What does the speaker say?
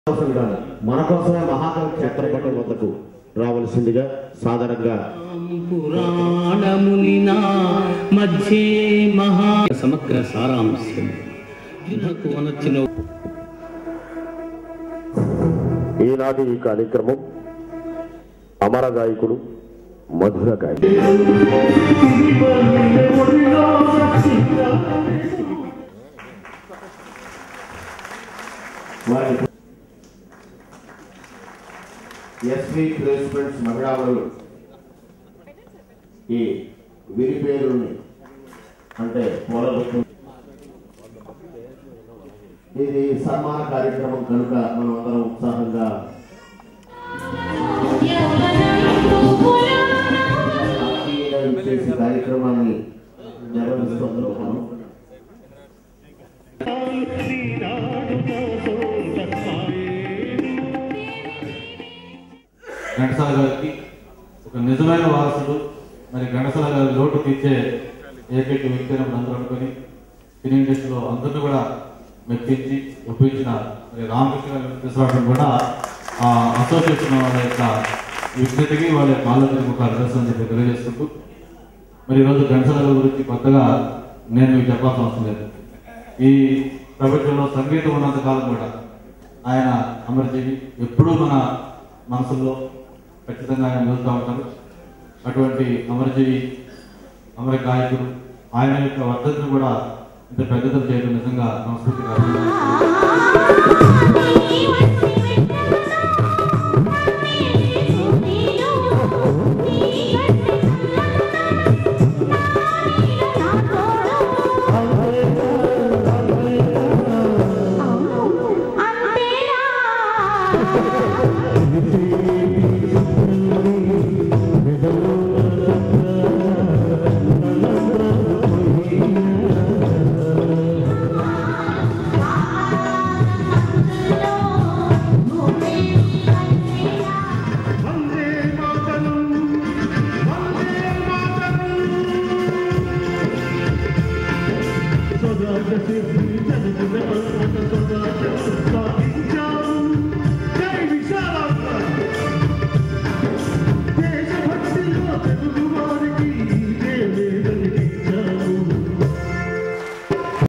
మన కోసమే మహాకవి క్షేత్రపటం వద్దకు రావలసిందిగా సాధారణంగా పురాణమునినా మధ్య మహా సమగ్ర సారాంశం ఈనాటి ఈ కార్యక్రమం అమర గాయకుడు మధుర గాయకుడు ఎస్వి ప్లేస్మెంట్స్ మహిళలు ఈ విరి పేరుని అంటే పోలగొట్టు ఇది సన్మాన కార్యక్రమం కనుక మనం అందరం ఉత్సాహంగా కార్యక్రమాన్ని నిర్వహిస్తున్నాం. ఘంటసాల గారికి ఒక నిజమైన వారసుడు, మరి ఘంటసాల గారి లోటు తీర్చే ఏకైక వ్యక్తి అని అందరూ అనుకుని సినీ ఇండస్ట్రీలో అందరినీ కూడా మెప్పించి ఒప్పించిన మరి రామకృష్ణ గారి తీసుకురావడం కూడా ఆ అసోసియేషన్ వాళ్ళ యొక్క విజ్ఞతకి వాళ్ళ యొక్క ఆలోచనకు ఒక అర్థం చెప్పి తెలియజేసుకుంటూ మరి ఈరోజు ఘంటసాల గారి గురించి కొత్తగా నేను మీకు చెప్పాల్సిన అవసరం లేదు. ఈ ప్రపంచంలో సంగీతం ఉన్నంత కాలం కూడా ఆయన అమరజీవి ఎప్పుడూ మన మనసుల్లో ఖచ్చితంగా ఆయన నిలుస్తూ ఉంటారు. అటువంటి అమరజీవి అమర గాయకుడు ఆయన యొక్క వర్ధనను కూడా ఇంత పెద్దతనం చేయడం నిజంగా సంస్కృతిగా